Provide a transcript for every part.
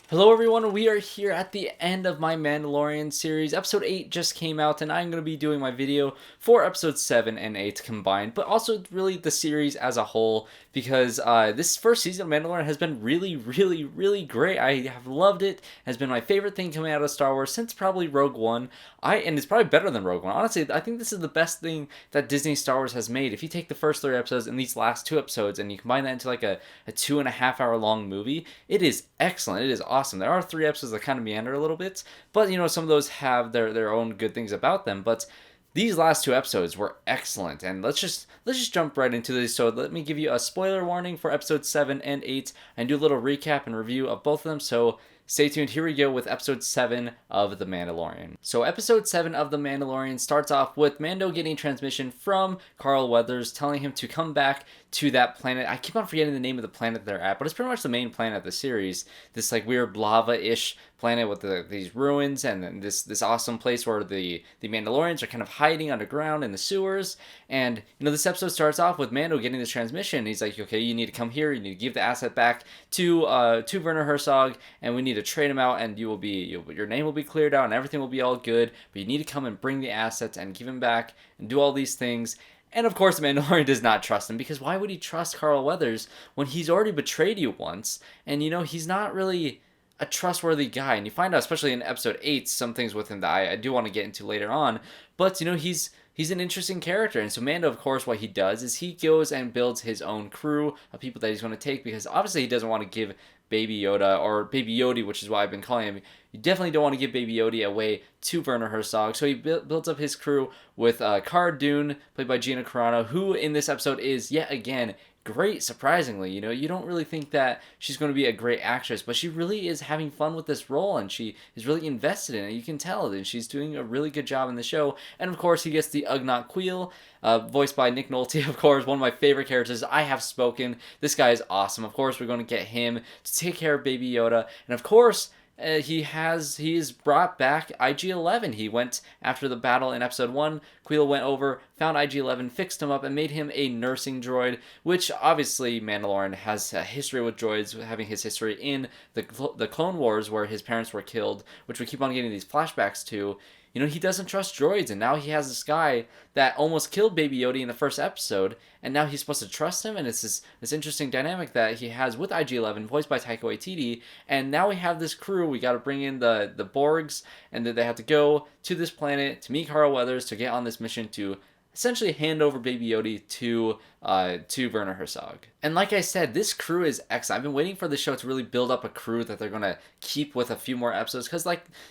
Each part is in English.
Hello everyone, we are here at the end of my Mandalorian series. Episode 8 just came out and I'm going to be doing my video for episodes 7 and 8 combined, but also really the series as a whole because this first season of Mandalorian has been really great. I have loved it. It has been my favorite thing coming out of Star Wars since probably Rogue One. And it's probably better than Rogue One. Honestly, I think this is the best thing that Disney Star Wars has made. If you take the first 3 episodes and these last 2 episodes and you combine that into like a 2.5 hour long movie, it is excellent. It is awesome. There are 3 episodes that kind of meander a little bit, but some of those have their own good things about them. But these last 2 episodes were excellent, and let's just jump right into this. So let me give you a spoiler warning for episodes 7 and 8 and do a little recap and review of both of them. So stay tuned. Here we go with episode 7 of The Mandalorian. So episode 7 of The Mandalorian starts off with Mando getting transmission from Carl Weathers telling him to come back to that planet. I keep on forgetting the name of the planet they're at, but it's pretty much the main planet of the series. This like weird lava-ish planet with these ruins and then this awesome place where the Mandalorians are kind of hiding underground in the sewers. And this episode starts off with Mando getting this transmission. He's like, okay, you need to come here. You need to give the asset back to Werner Herzog, and we need to trade him out, and your name will be cleared out, and everything will be all good. But you need to come and bring the assets and give him back and do all these things. And of course, the Mandalorian does not trust him, because why would he trust Carl Weathers when he's already betrayed you once? And he's not really a trustworthy guy. And you find out, especially in episode 8, some things with him that I do want to get into later on. But he's an interesting character. And so Mando, of course, what he does is he goes and builds his own crew of people that he's going to take, because obviously he doesn't want to give Baby Yoda, or Baby Yodi, which is what I've been calling him. You definitely don't want to give Baby Yodi away to Werner Herzog. So he builds up his crew with Cara Dune, played by Gina Carano, who in this episode is yet again great, surprisingly. You don't really think that she's going to be a great actress, but she really is having fun with this role, and she is really invested in it. You can tell that she's doing a really good job in the show. And of course, he gets the Ugnaught KUIIL, voiced by Nick Nolte, of course, one of my favorite characters. I have spoken. This guy is awesome. Of course, we're going to get him to take care of Baby Yoda, and of course, he is brought back IG-11. He went after the battle in episode 1. KUIIL went over, found IG-11, fixed him up, and made him a nursing droid, which obviously Mandalorian has a history with droids, having his history in the Clone Wars where his parents were killed, which we keep on getting these flashbacks to. He doesn't trust droids, and now he has this guy that almost killed Baby Yoda in the first episode, and now he's supposed to trust him, and it's this interesting dynamic that he has with IG-11, voiced by Taika Waititi, and now we have this crew. We got to bring in the Borgs, and they have to go to this planet to meet Carl Weathers to get on this mission to essentially hand over Baby Yoda to Werner Herzog. And like I said, this crew is excellent. I've been waiting for the show to really build up a crew that they're gonna keep with a few more episodes, because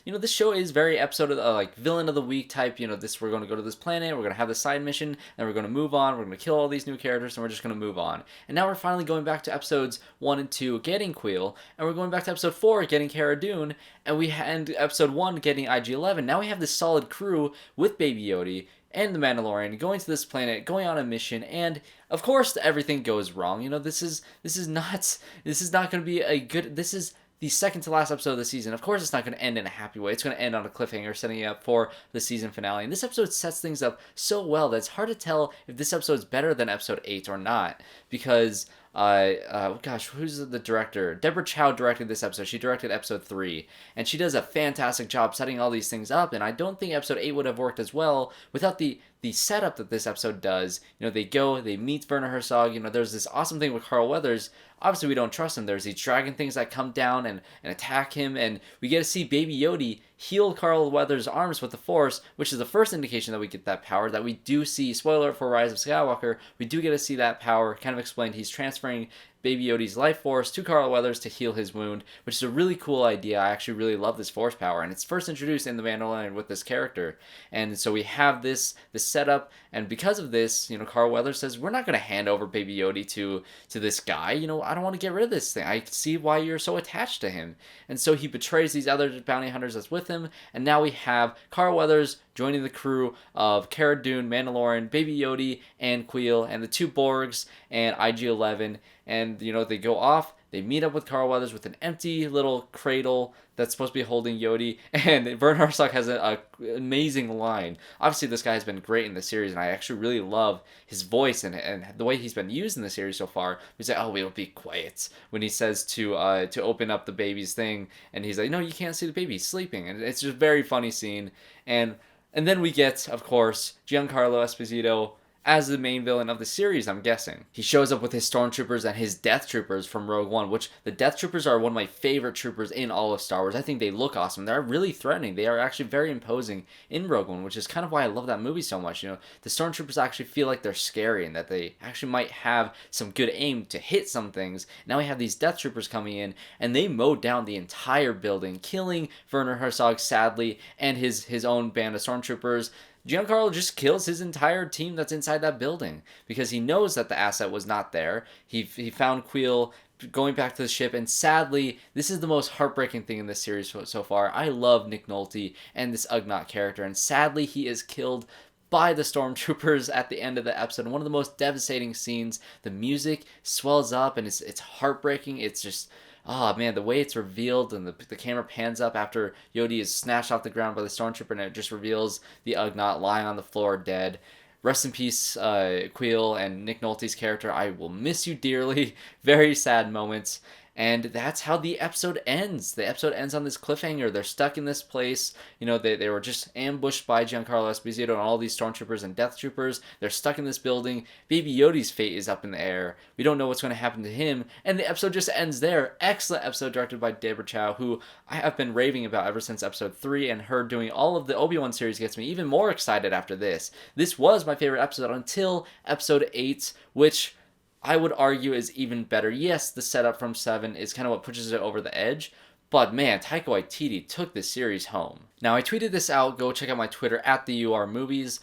this show is very episode of like villain of the week type. This, we're gonna go to this planet, we're gonna have the side mission, then we're gonna move on, we're gonna kill all these new characters, and we're just gonna move on. And now we're finally going back to episodes 1 and 2 getting KUIIL, and we're going back to episode 4 getting Cara Dune, and episode 1 getting IG-11. Now we have this solid crew with Baby Yoda and the Mandalorian going to this planet, going on a mission, and of course everything goes wrong. This is not going to be a good. This is the second to last episode of the season. Of course, it's not going to end in a happy way. It's going to end on a cliffhanger, setting it up for the season finale. And this episode sets things up so well that it's hard to tell if this episode is better than episode 8 or not, because who's the director? Deborah Chow directed this episode. She directed episode 3, and she does a fantastic job setting all these things up, and I don't think episode 8 would have worked as well without the setup that this episode does. They meet Werner Herzog. There's this awesome thing with Carl Weathers. Obviously, we don't trust him. There's these dragon things that come down and attack him, and we get to see Baby Yoda heal Carl Weathers' arms with the Force, which is the first indication that we get that power, that we do see. Spoiler for Rise of Skywalker, we do get to see that power kind of explained. He's transferring Baby Yoda's life force to Carl Weathers to heal his wound, which is a really cool idea. I actually really love this force power, and it's first introduced in The Mandalorian with this character. And so we have this setup, and because of this, Carl Weathers says, we're not going to hand over Baby Yoda to this guy. I don't want to get rid of this thing. I see why you're so attached to him. And so he betrays these other bounty hunters that's with him, and now we have Carl Weathers joining the crew of Cara Dune, Mandalorian, Baby Yoda, and KUIIL, and the 2 Borgs, and IG-11, and they go off They meet up with Carl Weathers with an empty little cradle that's supposed to be holding Yoda, and Werner Herzog has an amazing line. Obviously, this guy has been great in the series, and I actually really love his voice and the way he's been used in the series so far. He's like, "Oh, we'll be quiet," when he says to open up the baby's thing, and he's like, "No, you can't see the baby, he's sleeping," and it's just a very funny scene. And then we get, of course, Giancarlo Esposito as the main villain of the series, I'm guessing. He shows up with his stormtroopers and his death troopers from Rogue One, which the death troopers are one of my favorite troopers in all of Star Wars. I think they look awesome. They're really threatening. They are actually very imposing in Rogue One, which is kind of why I love that movie so much. The stormtroopers actually feel like they're scary and that they actually might have some good aim to hit some things. Now we have these death troopers coming in, and they mowed down the entire building, killing Werner Herzog, sadly, and his own band of stormtroopers. Giancarlo just kills his entire team that's inside that building because he knows that the asset was not there. He found KUIIL going back to the ship, and sadly, this is the most heartbreaking thing in this series so far. I love Nick Nolte and this Ugnaught character, and sadly, he is killed by the stormtroopers at the end of the episode. One of the most devastating scenes. The music swells up, and it's heartbreaking. It's just... oh man, the way it's revealed and the camera pans up after Yoda is snatched off the ground by the stormtrooper, and it just reveals the Ugnaught lying on the floor dead. Rest in peace, KUIIL and Nick Nolte's character. I will miss you dearly. Very sad moments. And that's how the episode ends. The episode ends on this cliffhanger. They're stuck in this place. They were just ambushed by Giancarlo Esposito and all these stormtroopers and death troopers. They're stuck in this building. Baby Yoda's fate is up in the air. We don't know what's going to happen to him. And the episode just ends there. Excellent episode directed by Deborah Chow, who I have been raving about ever since episode 3, and her doing all of the Obi-Wan series gets me even more excited after this. This was my favorite episode until episode 8, which I would argue is even better. Yes, the setup from 7 is kind of what pushes it over the edge, but man, Taika Waititi took this series home. Now, I tweeted this out. Go check out my Twitter at the UR Movies.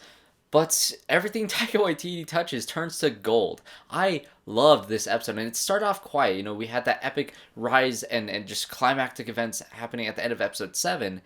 But everything Taika Waititi touches turns to gold. I loved this episode, and it started off quiet. We had that epic rise and just climactic events happening at the end of episode 7.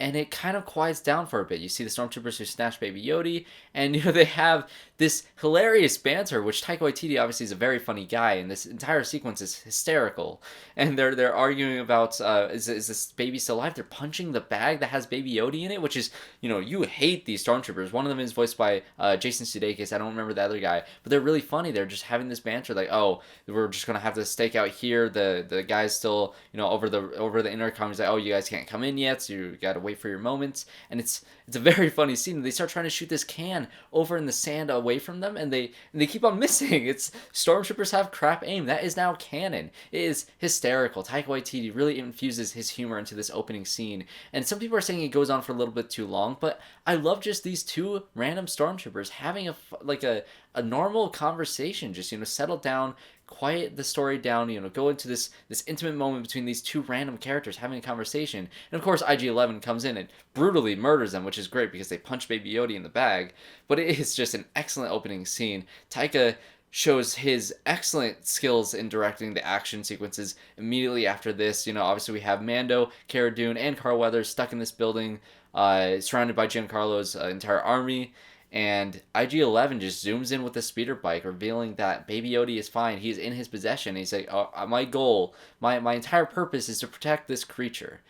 And it kind of quiets down for a bit. You see the stormtroopers who snatch Baby Yoda, and they have this hilarious banter, which Taika Waititi obviously is a very funny guy, and this entire sequence is hysterical. And they're arguing about is this baby still alive? They're punching the bag that has Baby Yoda in it, which is you hate these stormtroopers. One of them is voiced by Jason Sudeikis. I don't remember the other guy, but they're really funny. They're just having this banter like, oh, we're just gonna have to stake out here. The guy's still over the intercom. He's like, oh, you guys can't come in yet, so you gotta wait for your moments. And it's a very funny scene. They start trying to shoot this can over in the sand away from them, and they keep on missing. It's stormtroopers have crap aim. That is now canon. It is hysterical. Taika Waititi really infuses his humor into this opening scene, and some people are saying it goes on for a little bit too long, but I love just these two random stormtroopers having a normal conversation, just settle down, quiet the story down, go into this intimate moment between these two random characters having a conversation. And of course, IG-11 comes in and brutally murders them, which is great because they punch Baby Yoda in the bag. But it is just an excellent opening scene. Taika shows his excellent skills in directing the action sequences immediately after this. Obviously we have Mando, Cara Dune, and Carl Weathers stuck in this building, surrounded by Giancarlo's entire army. And IG-11 just zooms in with the speeder bike, revealing that Baby Yoda is fine. He is in his possession. He's like, oh, my goal, my entire purpose is to protect this creature.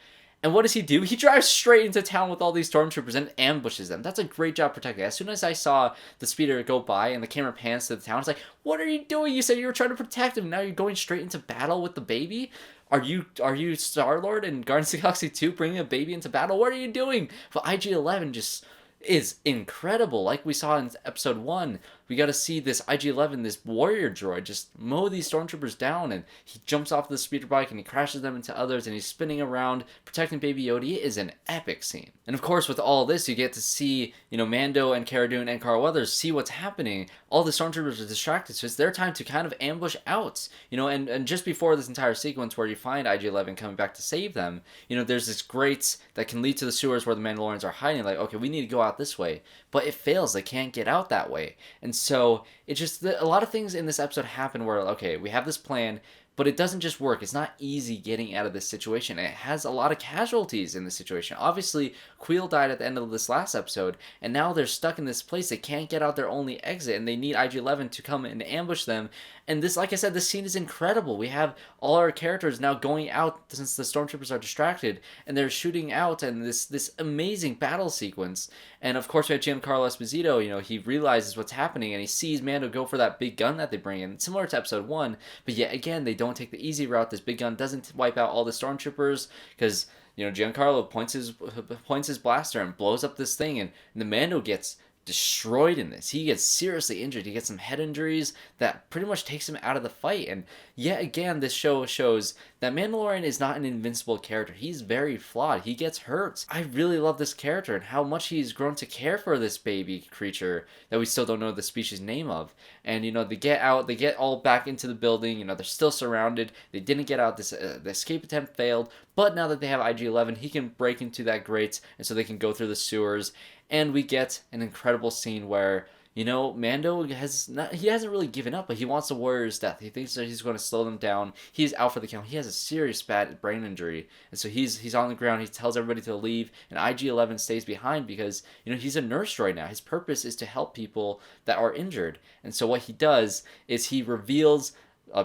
And what does he do? He drives straight into town with all these stormtroopers and ambushes them. That's a great job protecting. As soon as I saw the speeder go by and the camera pans to the town, it's like, what are you doing? You said you were trying to protect him. Now you're going straight into battle with the baby? Are you Star-Lord in Guardians of the Galaxy 2 bringing a baby into battle? What are you doing? But IG-11 just is incredible. Like we saw in episode 1, we got to see this IG-11, this warrior droid, just mow these stormtroopers down, and he jumps off the speeder bike and he crashes them into others, and he's spinning around protecting Baby Yoda. It is an epic scene. And of course, with all this, you get to see Mando and Cara Dune and Carl Weathers see what's happening. All the stormtroopers are distracted, so it's their time to kind of ambush out. And just before this entire sequence where you find IG-11 coming back to save them, there's this grate that can lead to the sewers where the Mandalorians are hiding. Like, okay, we need to go out this way, but it fails. They can't get out that way. And so it just, a lot of things in this episode happen where, okay, we have this plan, but it doesn't just work. It's not easy getting out of this situation. It has a lot of casualties in this situation. Obviously, KUIIL died at the end of this last episode, and now they're stuck in this place. They can't get out their only exit, and they need IG-11 to come and ambush them. And this, like I said, this scene is incredible. We have all our characters now going out since the stormtroopers are distracted, and they're shooting out, and this amazing battle sequence. And of course, we have Giancarlo Esposito. He realizes what's happening, and he sees Mando go for that big gun that they bring in, similar to Episode 1. But yet again, they don't take the easy route. This big gun doesn't wipe out all the stormtroopers, because Giancarlo points his blaster and blows up this thing, and the Mando gets destroyed in this. He gets seriously injured. He gets some head injuries that pretty much takes him out of the fight. And yet again, this show shows that Mandalorian is not an invincible character. He's very flawed. He gets hurt. I really love this character and how much he's grown to care for this baby creature that we still don't know the species name of. And they get out, they get all back into the building. They're still surrounded. They didn't get out. The escape attempt failed. But now that they have IG-11, he can break into that grate, and so they can go through the sewers. And we get an incredible scene where, Mando he hasn't really given up, but he wants the warrior's death. He thinks that he's going to slow them down. He's out for the count. He has a serious bad brain injury. And so he's on the ground. He tells everybody to leave, and IG-11 stays behind because, he's a nurse droid now. His purpose is to help people that are injured. And so what he does is he reveals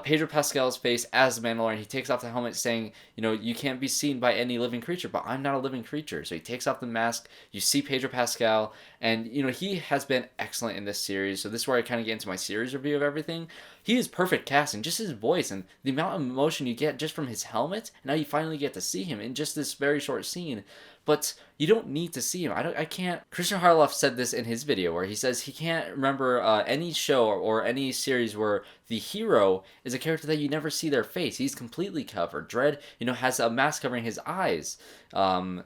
Pedro Pascal's face as the Mandalorian. He takes off the helmet saying, you can't be seen by any living creature, but I'm not a living creature. So he takes off the mask. You see Pedro Pascal, and, he has been excellent in this series. So this is where I kind of get into my series review of everything. He is perfect casting, just his voice and the amount of emotion you get just from his helmet. And now you finally get to see him in just this very short scene. But you don't need to see him. I can't. Christian Harloff said this in his video where he says he can't remember any show or any series where the hero is a character that you never see their face. He's completely covered. Dredd, has a mask covering his eyes. Darth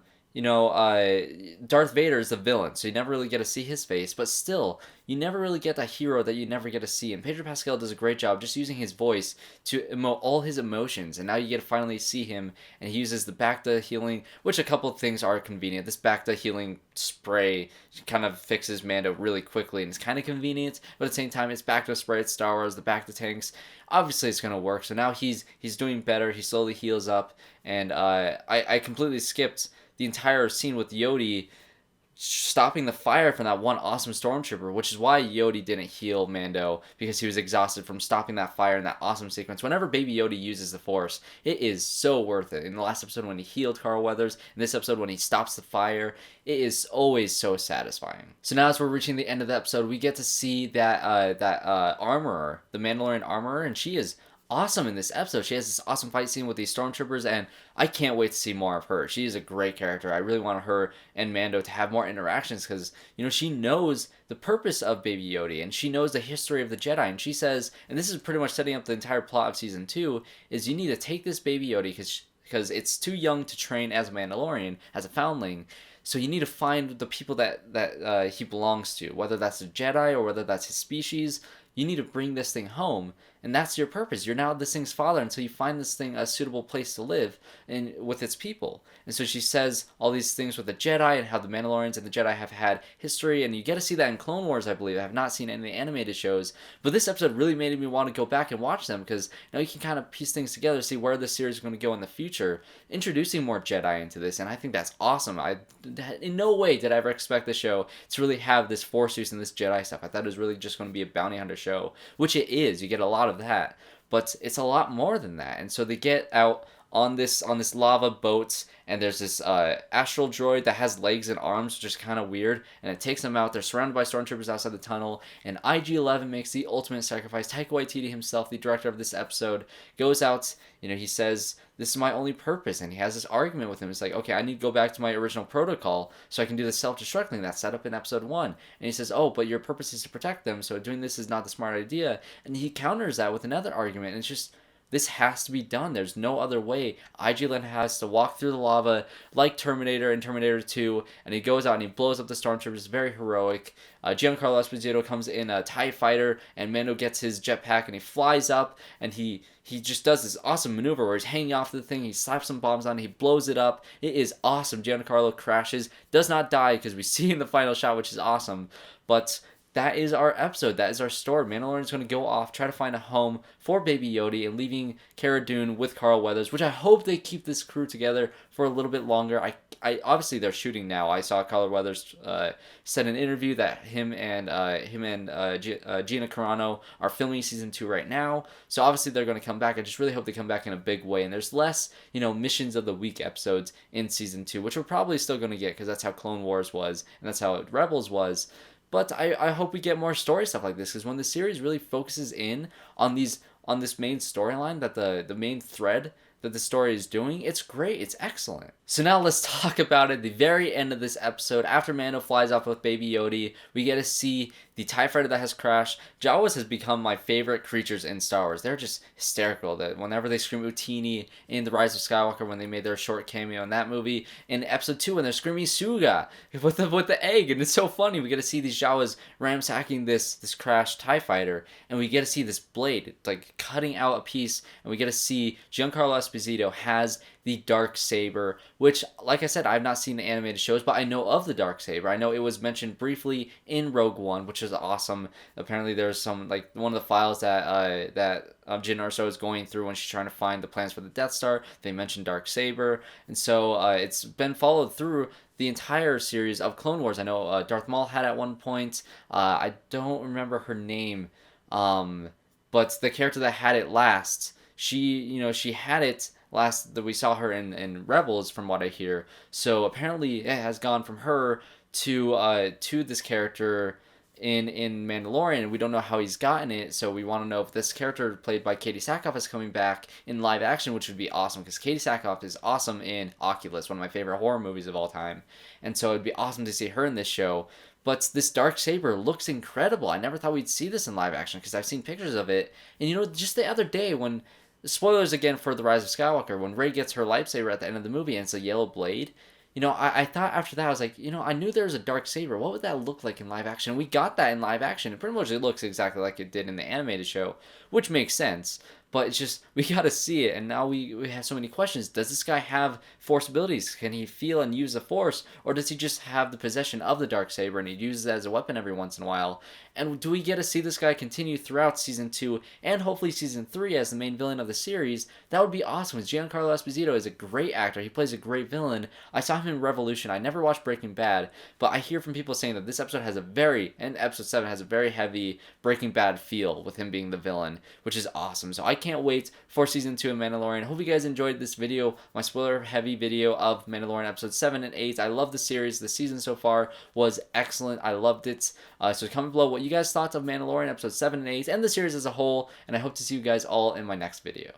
Vader is the villain, so you never really get to see his face, but still, you never really get that hero that you never get to see. And Pedro Pascal does a great job just using his voice to emote all his emotions, and now you get to finally see him, and he uses the Bacta healing, which a couple of things are convenient. This Bacta healing spray kind of fixes Mando really quickly, and it's kind of convenient, but at the same time, it's Bacta spray, it's Star Wars, the Bacta tanks. Obviously, it's going to work, so now he's doing better, he slowly heals up, and I completely skipped the entire scene with Yoda stopping the fire from that one awesome stormtrooper, which is why Yoda didn't heal Mando, because he was exhausted from stopping that fire in that awesome sequence. Whenever Baby Yoda uses the Force, it is so worth it. In the last episode when he healed Carl Weathers, in this episode when he stops the fire, it is always so satisfying. So now as we're reaching the end of the episode, we get to see that armorer, the Mandalorian armorer, and she is awesome in this episode. She has this awesome fight scene with these stormtroopers, and I can't wait to see more of her. She is a great character. I really want her and Mando to have more interactions because, she knows the purpose of Baby Yoda, and she knows the history of the Jedi, and she says, and this is pretty much setting up the entire plot of Season 2, is you need to take this Baby Yoda because it's too young to train as a Mandalorian, as a foundling. So you need to find the people that he belongs to, whether that's the Jedi or whether that's his species. You need to bring this thing home, and that's your purpose. You're now this thing's father until you find this thing a suitable place to live and with its people. And so she says all these things with the Jedi and how the Mandalorians and the Jedi have had history, and you get to see that in Clone Wars, I believe. I have not seen any of the animated shows, but this episode really made me want to go back and watch them because now you can kind of piece things together, see where the series is going to go in the future, introducing more Jedi into this, and I think that's awesome. In no way did I ever expect the show to really have this Force use and this Jedi stuff. I thought it was really just going to be a bounty hunter show, which it is. You get a lot of that, but it's a lot more than that. And so they get out on this lava boat, and there's this astral droid that has legs and arms, which is kind of weird, and it takes them out. They're surrounded by stormtroopers outside the tunnel, and IG-11 makes the ultimate sacrifice. Taika Waititi himself, the director of this episode, goes out, he says, this is my only purpose, and he has this argument with him. It's like, okay, I need to go back to my original protocol so I can do the self-destruct thing that's set up in episode 1. And he says, oh, but your purpose is to protect them, so doing this is not the smart idea. And he counters that with another argument, and it's just, this has to be done. There's no other way. IG-11 has to walk through the lava like Terminator in Terminator 2, and he goes out and he blows up the stormtroopers. It's very heroic. Giancarlo Esposito comes in a TIE fighter, and Mando gets his jetpack, and he flies up, and he just does this awesome maneuver where he's hanging off the thing, he slaps some bombs on it, he blows it up. It is awesome. Giancarlo crashes, does not die because we see in the final shot, which is awesome, but that is our episode. That is our story. Mandalorian's going to go off, try to find a home for Baby Yoda, and leaving Cara Dune with Carl Weathers, which I hope they keep this crew together for a little bit longer. I obviously they're shooting now. I saw Carl Weathers said in an interview that him and Gina Carano are filming season 2 right now. So obviously they're going to come back. I just really hope they come back in a big way. And there's less, missions of the week episodes in season 2, which we're probably still going to get because that's how Clone Wars was and that's how Rebels was. But I hope we get more story stuff like this, because when the series really focuses in on this main storyline, that the main thread that the story is doing, it's great. It's excellent. So now let's talk about it. The very end of this episode, after Mando flies off with Baby Yoda, we get to see the TIE fighter that has crashed. Jawas has become my favorite creatures in Star Wars. They're just hysterical. That whenever they scream Utini in The Rise of Skywalker, when they made their short cameo in that movie, in episode 2 when they're screaming Suga with the egg, and it's so funny. We get to see these Jawas ransacking this crashed TIE fighter, and we get to see this blade like cutting out a piece, and we get to see Giancarlo Esposito has the dark saber, which, like I said, I've not seen the animated shows, but I know of the dark saber. I know it was mentioned briefly in Rogue One, which is awesome. Apparently, there's some, like, one of the files that Gina Erso is going through when she's trying to find the plans for the Death Star. They mentioned dark saber, and so it's been followed through the entire series of Clone Wars. I know Darth Maul had at one point. I don't remember her name, but the character that had it last, she had it last that we saw her in Rebels, from what I hear. So apparently it has gone from her to this character in Mandalorian. We don't know how he's gotten it, so we want to know if this character played by Katie Sackhoff is coming back in live action, which would be awesome, because Katie Sackhoff is awesome in Oculus, one of my favorite horror movies of all time, and so it'd be awesome to see her in this show. But this dark saber looks incredible. I never thought we'd see this in live action, because I've seen pictures of it, and just the other day when, spoilers again for The Rise of Skywalker, when Rey gets her lightsaber at the end of the movie and it's a yellow blade, I thought after that, I was like, I knew there was a dark saber. What would that look like in live action? We got that in live action. Pretty much it looks exactly like it did in the animated show, which makes sense. But it's just, we got to see it, and now we have so many questions. Does this guy have Force abilities? Can he feel and use the Force? Or does he just have the possession of the Darksaber, and he uses it as a weapon every once in a while? And do we get to see this guy continue throughout Season 2, and hopefully Season 3 as the main villain of the series? That would be awesome, because Giancarlo Esposito is a great actor. He plays a great villain. I saw him in Revolution. I never watched Breaking Bad, but I hear from people saying that this episode has and Episode 7 has a very heavy Breaking Bad feel, with him being the villain, which is awesome. So I can't wait for Season 2 of Mandalorian. Hope you guys enjoyed this video, my spoiler-heavy video of Mandalorian Episodes 7 and 8. I love the series. The season so far was excellent. I loved it. So comment below what you guys thought of Mandalorian Episodes 7 and 8 and the series as a whole, and I hope to see you guys all in my next video.